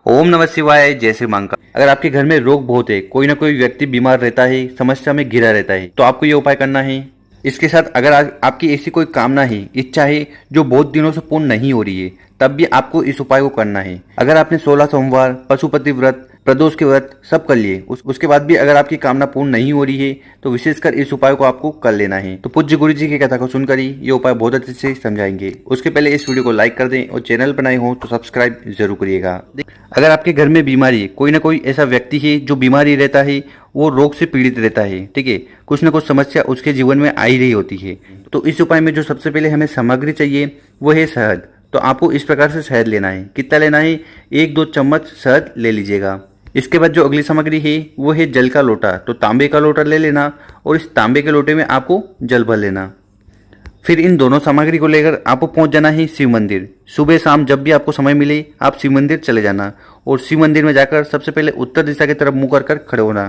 ओम नमः शिवाय, जय श्री मां का। अगर आपके घर में रोग बहुत है, कोई ना कोई व्यक्ति बीमार रहता है, समस्या में घिरा रहता है, तो आपको ये उपाय करना है। इसके साथ अगर आपकी ऐसी कोई कामना है, इच्छा है जो बहुत दिनों से पूर्ण नहीं हो रही है, तब भी आपको इस उपाय को करना है। अगर आपने 16 सोमवार, पशुपति व्रत, प्रदोष के व्रत सब कर लिए, उसके बाद भी अगर आपकी कामना पूर्ण नहीं हो रही है, तो विशेषकर इस उपाय को आपको कर लेना है। तो पूज्य गुरु जी की कथा को सुनकर ही ये उपाय बहुत अच्छे से समझाएंगे। उसके पहले इस वीडियो को लाइक कर दें और चैनल पर नए हो तो सब्सक्राइब जरूर करिएगा। अगर आपके घर में बीमारी है, कोई ना कोई ऐसा व्यक्ति है जो बीमारी रहता है, वो रोग से पीड़ित रहता है, ठीक है, कुछ ना कुछ समस्या उसके जीवन में आ ही रही होती है, तो इस उपाय में जो सबसे पहले हमें सामग्री चाहिए वो है शहद। तो आपको इस प्रकार से शहद लेना है। कितना लेना है? 1-2 चम्मच शहद ले लीजिएगा। इसके बाद जो अगली सामग्री है वो है जल का लोटा। तो तांबे का लोटा ले लेना और इस तांबे के लोटे में आपको जल भर लेना। फिर इन दोनों सामग्री को लेकर आपको पहुंच जाना है शिव मंदिर। सुबह शाम जब भी आपको समय मिले आप शिव मंदिर चले जाना और शिव मंदिर में जाकर सबसे पहले उत्तर दिशा की तरफ मुंह कर खड़े होना।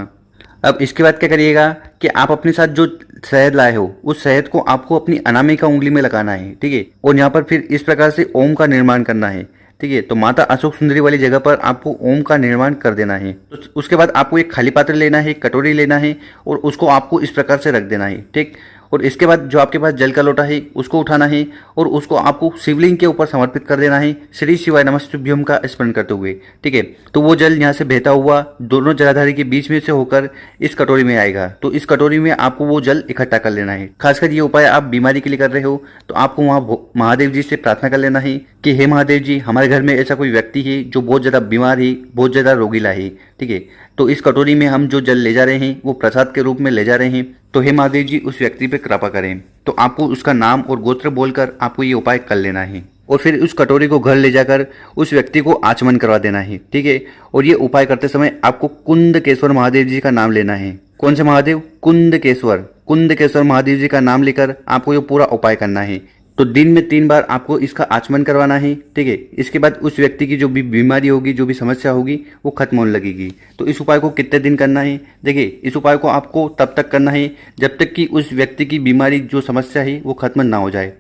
अब इसके बाद क्या करिएगा कि आप अपने साथ जो शहद लाए हो उस शहद को आपको अपनी अनामिका उंगली में लगाना है, ठीक है, और यहाँ पर फिर इस प्रकार से ओम का निर्माण करना है, ठीक है। तो माता अशोक सुंदरी वाली जगह पर आपको ओम का निर्माण कर देना है। तो उसके बाद आपको एक खाली पात्र लेना है, कटोरी लेना है और उसको आपको इस प्रकार से रख देना है, ठीक। और इसके बाद जो आपके पास जल का लोटा है उसको उठाना है और उसको आपको शिवलिंग के ऊपर समर्पित कर देना है, श्री शिवाय नमस्तुभ्यम का स्मरण करते हुए, ठीक है। तो वो जल यहाँ से बहता हुआ दोनों जलाधारी के बीच में से होकर इस कटोरी में आएगा। तो इस कटोरी में आपको वो जल इकट्ठा कर लेना है। खासकर ये उपाय आप बीमारी के लिए कर रहे हो तो आपको वहाँ महादेव जी से प्रार्थना कर लेना है कि हे महादेव जी, हमारे घर में ऐसा कोई व्यक्ति है जो बहुत ज्यादा बीमार है, बहुत ज्यादा रोगीला है, ठीक है। तो इस कटोरी में हम जो जल ले जा रहे हैं वो प्रसाद के रूप में ले जा रहे हैं, तो हे महादेव जी उस व्यक्ति पे कृपा करें। तो आपको उसका नाम और गोत्र बोलकर आपको ये उपाय कर लेना है और फिर उस कटोरी को घर ले जाकर उस व्यक्ति को आचमन करवा देना है, ठीक है। और ये उपाय करते समय आपको कुंदकेश्वर महादेव जी का नाम लेना है। कौन से महादेव? कुंदकेश्वर महादेव जी का नाम लेकर आपको ये पूरा उपाय करना है। तो दिन में 3 बार आपको इसका आचमन करवाना है, ठीक है। इसके बाद उस व्यक्ति की जो भी बीमारी होगी, जो भी समस्या होगी, वो खत्म होने लगेगी। तो इस उपाय को कितने दिन करना है? देखिए, इस उपाय को आपको तब तक करना है जब तक कि उस व्यक्ति की बीमारी जो समस्या है वो खत्म ना हो जाए।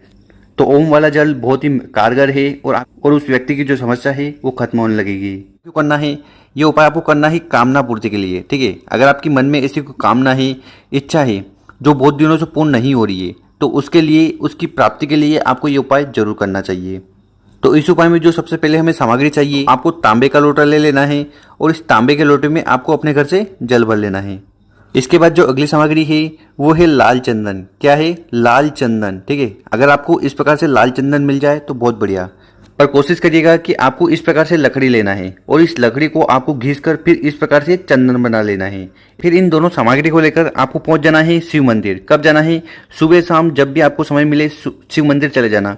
तो ओम वाला जल बहुत ही कारगर है और उस व्यक्ति की जो समस्या है वो खत्म होने लगेगी। क्यों करना है? ये उपाय आपको करना है कामना पूर्ति के लिए, ठीक है। अगर आपकी मन में ऐसी कोई कामना है, इच्छा है जो बहुत दिनों से पूर्ण नहीं हो रही है, तो उसके लिए, उसकी प्राप्ति के लिए आपको ये उपाय जरूर करना चाहिए। तो इस उपाय में जो सबसे पहले हमें सामग्री चाहिए, आपको तांबे का लोटा ले लेना है और इस तांबे के लोटे में आपको अपने घर से जल भर लेना है। इसके बाद जो अगली सामग्री है वो है लाल चंदन। क्या है? लाल चंदन, ठीक है। अगर आपको इस प्रकार से लाल चंदन मिल जाए तो बहुत बढ़िया, पर कोशिश करिएगा कि आपको इस प्रकार से लकड़ी लेना है और इस लकड़ी को आपको घिसकर फिर इस प्रकार से चंदन बना लेना है। फिर इन दोनों सामग्री को लेकर आपको पहुंच जाना है शिव मंदिर। कब जाना है? सुबह शाम जब भी आपको समय मिले शिव मंदिर चले जाना।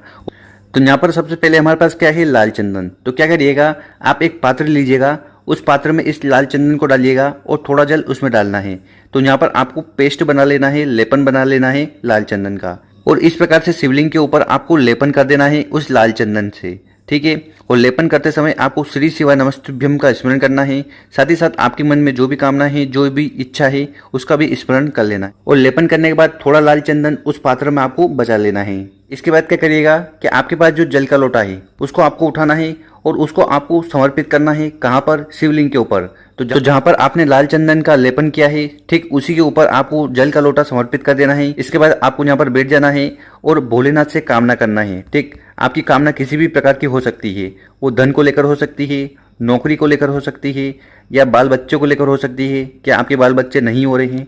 तो यहाँ पर सबसे पहले हमारे पास क्या है? लाल चंदन। तो क्या करिएगा, आप एक पात्र लीजिएगा, उस पात्र में इस लाल चंदन को डालिएगा और थोड़ा जल उसमें डालना है। तो यहाँ पर आपको पेस्ट बना लेना है, लेपन बना लेना है लाल चंदन का, और इस प्रकार से शिवलिंग के ऊपर आपको लेपन कर देना है उस लाल चंदन से, ठीक है। और लेपन करते समय आपको श्री शिवाय नमस्तुभ्यम का स्मरण करना है। साथ ही साथ आपके मन में जो भी कामना है, जो भी इच्छा है, उसका भी स्मरण कर लेना है। और लेपन करने के बाद थोड़ा लाल चंदन उस पात्र में आपको बचा लेना है। इसके बाद क्या करिएगा कि आपके पास जो जल का लोटा है उसको आपको उठाना है और उसको आपको समर्पित करना है। कहाँ पर? शिवलिंग के ऊपर। तो जहाँ पर आपने लाल चंदन का लेपन किया है, ठीक उसी के ऊपर आपको जल का लोटा समर्पित कर देना है। इसके बाद आपको यहाँ पर बैठ जाना है और भोलेनाथ से कामना करना है, ठीक। आपकी कामना किसी भी प्रकार की हो सकती है, वो धन को लेकर हो सकती है, नौकरी को लेकर हो सकती है, या बाल बच्चों को लेकर हो सकती है कि आपके बाल बच्चे नहीं हो रहे हैं,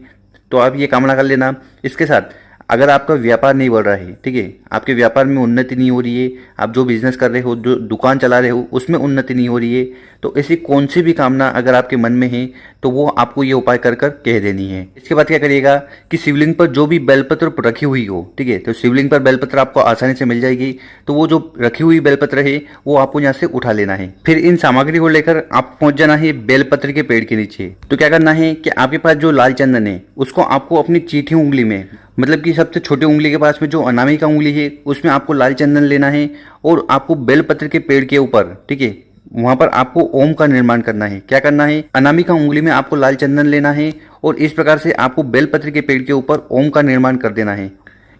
तो आप ये कामना कर लेना। इसके साथ अगर आपका व्यापार नहीं बढ़ रहा है, ठीक है, आपके व्यापार में उन्नति नहीं हो रही है, आप जो बिजनेस कर रहे हो, जो दुकान चला रहे हो, उसमें उन्नति नहीं हो रही है, तो ऐसी कौन सी भी कामना अगर आपके मन में है तो वो आपको ये उपाय कर कह देनी है। इसके बाद क्या करिएगा कि शिवलिंग पर जो भी बेलपत्र रखी हुई हो, ठीक है, तो शिवलिंग पर बेलपत्र आपको आसानी से मिल जाएगी, तो वो जो रखी हुई बेलपत्र है वो आपको यहाँ से उठा लेना है। फिर इन सामग्री को लेकर आप पहुंच जाना है बेलपत्र के पेड़ के नीचे। तो क्या करना है कि आपके पास जो लाल चंदन है उसको आपको अपनी चीठी उंगली में, मतलब कि सबसे छोटी उंगली के पास में जो अनामिका उंगली है उसमें आपको लाल चंदन लेना है और आपको बेलपत्र के पेड़ के ऊपर, ठीक है, वहां पर आपको ओम का निर्माण करना है। क्या करना है? अनामिका उंगली में आपको लाल चंदन लेना है और इस प्रकार से आपको बेलपत्र के पेड़ के ऊपर ओम का निर्माण कर देना है।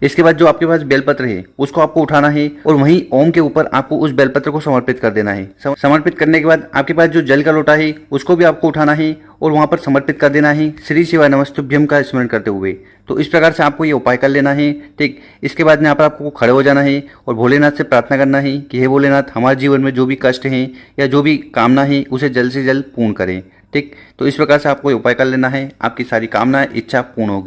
इसके बाद जो आपके पास बेलपत्र है उसको आपको उठाना है और वहीं ओम के ऊपर आपको उस बेलपत्र को समर्पित कर देना है। समर्पित करने के बाद आपके पास जो जल का लोटा है उसको भी आपको उठाना है और वहां पर समर्पित कर देना है श्री शिवाय नमस्तुभ्यम का स्मरण करते हुए। तो इस प्रकार से आपको ये उपाय कर लेना है। ठीक, इसके बाद यहाँ पर आपको खड़े हो जाना है और भोलेनाथ से प्रार्थना करना है कि हे भोलेनाथ, हमारे जीवन में जो भी कष्ट हैं या जो भी कामना है उसे जल्द से जल्द पूर्ण करें। ठीक, तो इस प्रकार से आपको ये उपाय कर लेना है, आपकी सारी कामनाएं इच्छा पूर्ण होगी।